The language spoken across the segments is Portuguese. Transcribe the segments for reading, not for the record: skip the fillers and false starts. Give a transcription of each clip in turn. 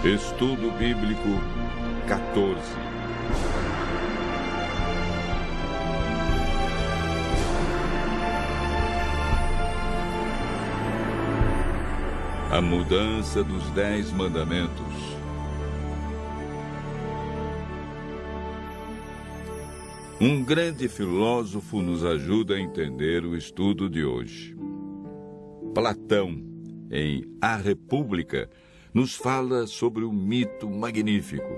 Estudo Bíblico 14. A mudança dos 10 mandamentos. Um grande filósofo nos ajuda a entender o estudo de hoje. Platão, em A República, nos fala sobre um mito magnífico.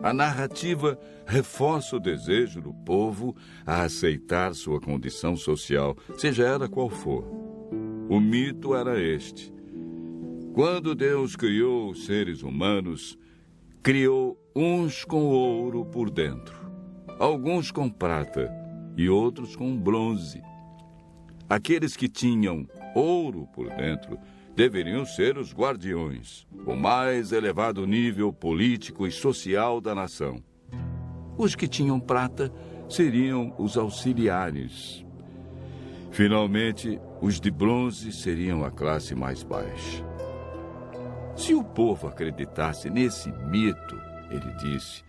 A narrativa reforça o desejo do povo a aceitar sua condição social, seja ela qual for. O mito era este: quando Deus criou os seres humanos, criou uns com ouro por dentro, alguns com prata e outros com bronze. Aqueles que tinham ouro por dentro deveriam ser os guardiões, o mais elevado nível político e social da nação. Os que tinham prata seriam os auxiliares. Finalmente, os de bronze seriam a classe mais baixa. Se o povo acreditasse nesse mito, ele disse,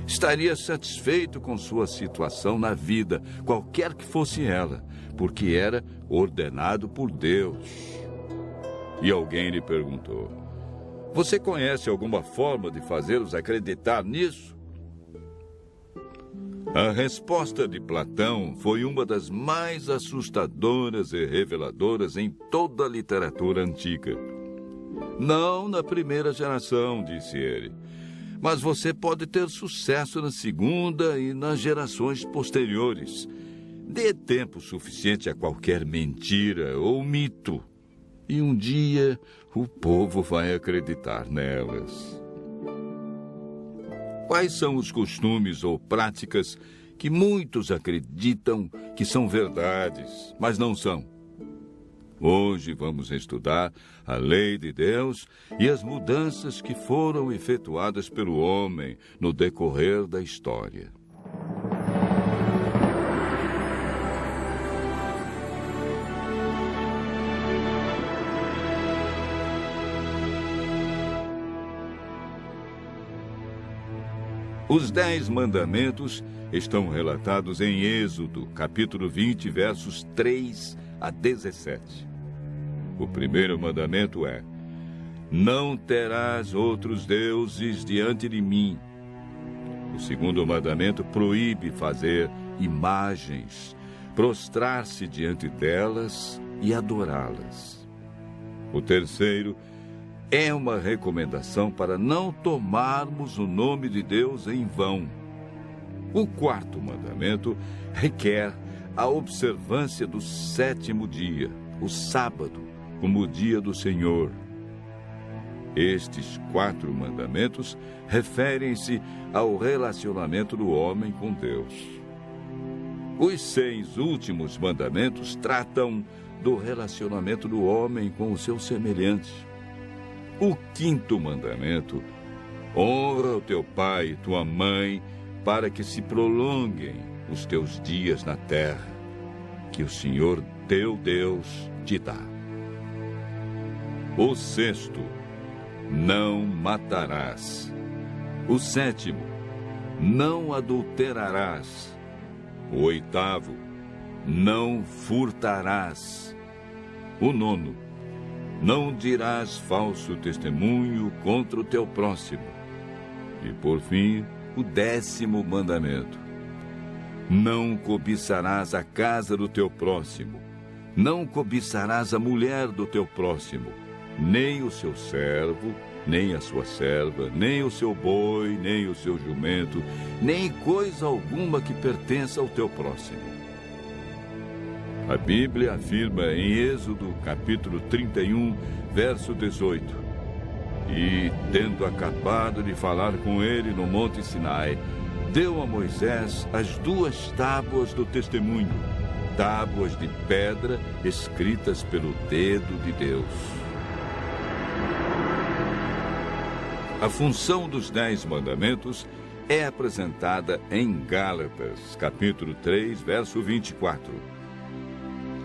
estaria satisfeito com sua situação na vida, qualquer que fosse ela, porque era ordenado por Deus. E alguém lhe perguntou: você conhece alguma forma de fazê-los acreditar nisso? A resposta de Platão foi uma das mais assustadoras e reveladoras em toda a literatura antiga. Não na primeira geração, disse ele, mas você pode ter sucesso na segunda e nas gerações posteriores. Dê tempo suficiente a qualquer mentira ou mito, e um dia o povo vai acreditar nelas. Quais são os costumes ou práticas que muitos acreditam que são verdades, mas não são? Hoje vamos estudar a lei de Deus e as mudanças que foram efetuadas pelo homem no decorrer da história. Os 10 mandamentos estão relatados em Êxodo, capítulo 20, versos 3 a 17. O primeiro mandamento é: não terás outros deuses diante de mim. O segundo mandamento proíbe fazer imagens, prostrar-se diante delas e adorá-las. O terceiro é uma recomendação para não tomarmos o nome de Deus em vão. O quarto mandamento requer a observância do 7º dia, o sábado, como o dia do Senhor. Estes 4 mandamentos referem-se ao relacionamento do homem com Deus. Os 6 últimos mandamentos tratam do relacionamento do homem com o seu semelhante. O 5º mandamento: honra o teu pai e tua mãe, para que se prolonguem os teus dias na terra, que o Senhor teu Deus te dá. O 6º: não matarás. O 7º: não adulterarás. O 8º: não furtarás. O 9º: não dirás falso testemunho contra o teu próximo. E, por fim, o 10º mandamento: não cobiçarás a casa do teu próximo, não cobiçarás a mulher do teu próximo, nem o seu servo, nem a sua serva, nem o seu boi, nem o seu jumento, nem coisa alguma que pertença ao teu próximo. A Bíblia afirma em Êxodo, capítulo 31, verso 18. E, tendo acabado de falar com ele no Monte Sinai, deu a Moisés as 2 tábuas do testemunho, tábuas de pedra escritas pelo dedo de Deus. A função dos 10 mandamentos é apresentada em Gálatas, capítulo 3, verso 24.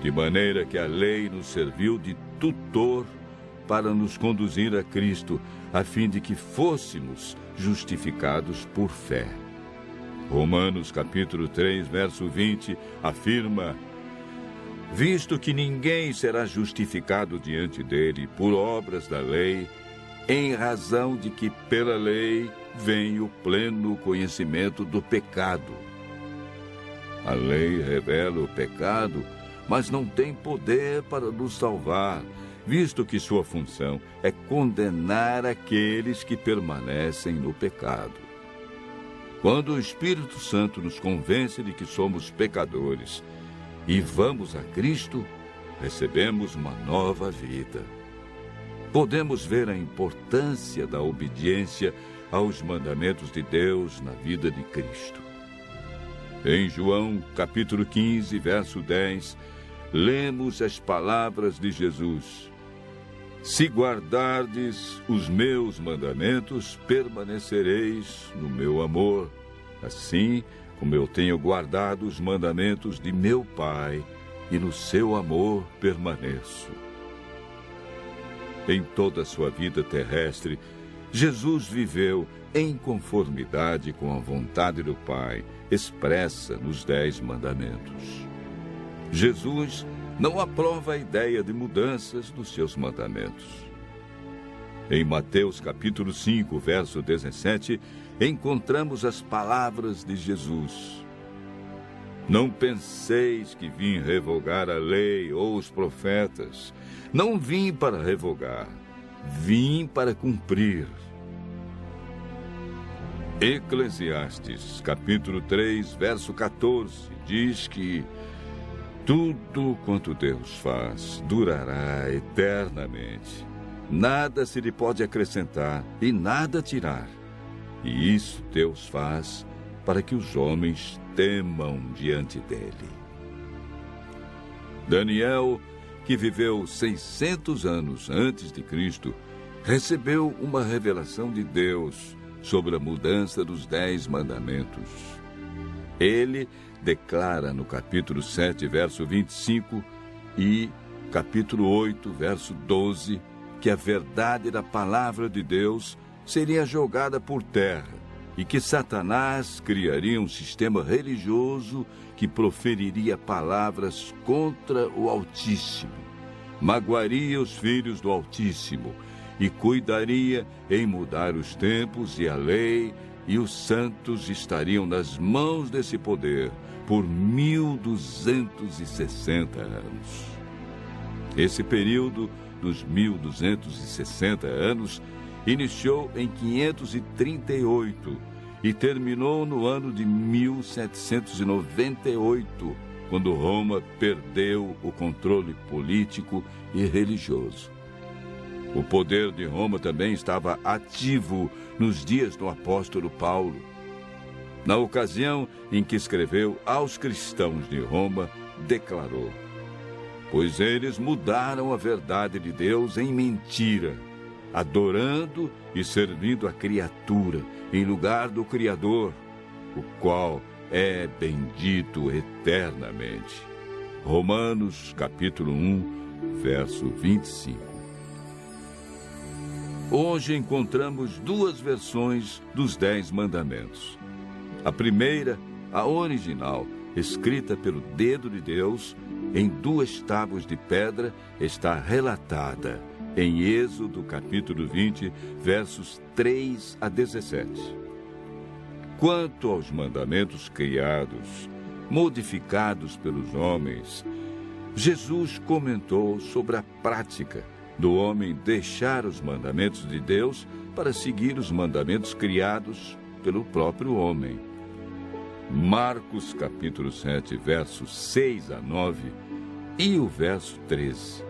De maneira que a lei nos serviu de tutor para nos conduzir a Cristo, a fim de que fôssemos justificados por fé. Romanos capítulo 3, verso 20, afirma: visto que ninguém será justificado diante dele por obras da lei, em razão de que pela lei vem o pleno conhecimento do pecado. A lei revela o pecado, mas não tem poder para nos salvar, visto que sua função é condenar aqueles que permanecem no pecado. Quando o Espírito Santo nos convence de que somos pecadores e vamos a Cristo, recebemos uma nova vida. Podemos ver a importância da obediência aos mandamentos de Deus na vida de Cristo. Em João, capítulo 15, verso 10, lemos as palavras de Jesus: se guardardes os meus mandamentos, permanecereis no meu amor, assim como eu tenho guardado os mandamentos de meu Pai, e no seu amor permaneço. Em toda a sua vida terrestre, Jesus viveu em conformidade com a vontade do Pai, expressa nos 10 mandamentos. Jesus não aprova a ideia de mudanças dos seus mandamentos. Em Mateus capítulo 5, verso 17, encontramos as palavras de Jesus: não penseis que vim revogar a lei ou os profetas. Não vim para revogar, vim para cumprir. Eclesiastes, capítulo 3, verso 14, diz que tudo quanto Deus faz durará eternamente. Nada se lhe pode acrescentar e nada tirar. E isso Deus faz para que os homens temam diante dele. Daniel, que viveu 600 anos antes de Cristo, recebeu uma revelação de Deus sobre a mudança dos 10 mandamentos. Ele declara no capítulo 7, verso 25 e capítulo 8, verso 12, que a verdade da palavra de Deus seria jogada por terra e que Satanás criaria um sistema religioso que proferiria palavras contra o Altíssimo, magoaria os filhos do Altíssimo e cuidaria em mudar os tempos e a lei, e os santos estariam nas mãos desse poder por 1260 anos. Esse período dos 1260 anos iniciou em 538 e terminou no ano de 1798, quando Roma perdeu o controle político e religioso. O poder de Roma também estava ativo nos dias do apóstolo Paulo. Na ocasião em que escreveu aos cristãos de Roma, declarou: pois eles mudaram a verdade de Deus em mentira, adorando e servindo a criatura em lugar do Criador, o qual é bendito eternamente. Romanos capítulo 1, verso 25. Hoje encontramos 2 versões dos 10 mandamentos. A primeira, a original, escrita pelo dedo de Deus, em 2 tábuas de pedra, está relatada em Êxodo capítulo 20, versos 3 a 17. Quanto aos mandamentos criados, modificados pelos homens, Jesus comentou sobre a prática do homem deixar os mandamentos de Deus para seguir os mandamentos criados pelo próprio homem. Marcos capítulo 7, versos 6 a 9 e o verso 13.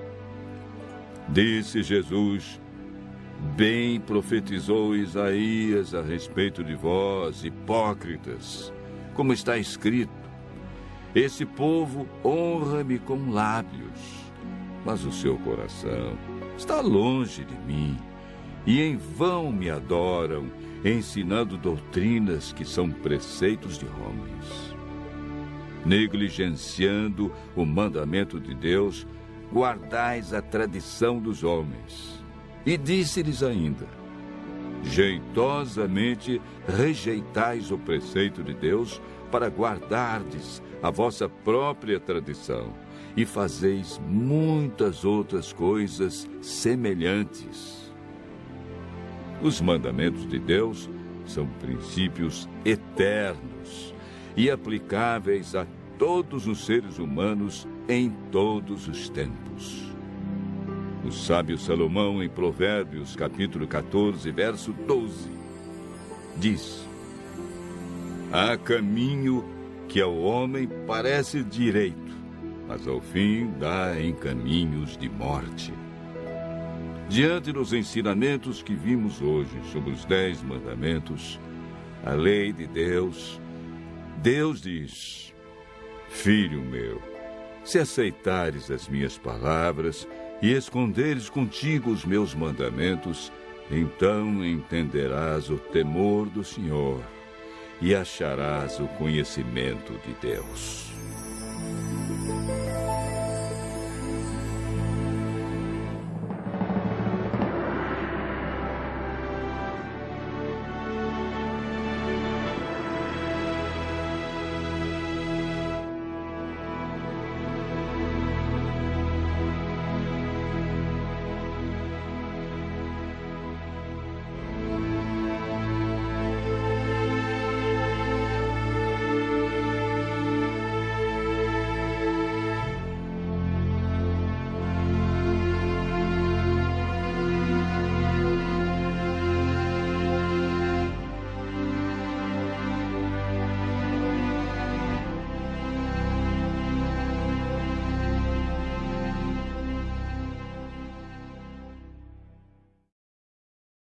Disse Jesus: bem profetizou Isaías a respeito de vós, hipócritas, como está escrito: esse povo honra-me com lábios, mas o seu coração está longe de mim, e em vão me adoram, ensinando doutrinas que são preceitos de homens. Negligenciando o mandamento de Deus, guardais a tradição dos homens. E disse-lhes ainda: jeitosamente rejeitais o preceito de Deus para guardardes a vossa própria tradição e fazeis muitas outras coisas semelhantes. Os mandamentos de Deus são princípios eternos e aplicáveis a todos os seres humanos em todos os tempos. O sábio Salomão, em Provérbios, capítulo 14, verso 12, diz: há caminho que ao homem parece direito, mas ao fim dá em caminhos de morte. Diante dos ensinamentos que vimos hoje sobre os 10 mandamentos, a lei de Deus, Deus diz: filho meu, se aceitares as minhas palavras e esconderes contigo os meus mandamentos, então entenderás o temor do Senhor e acharás o conhecimento de Deus.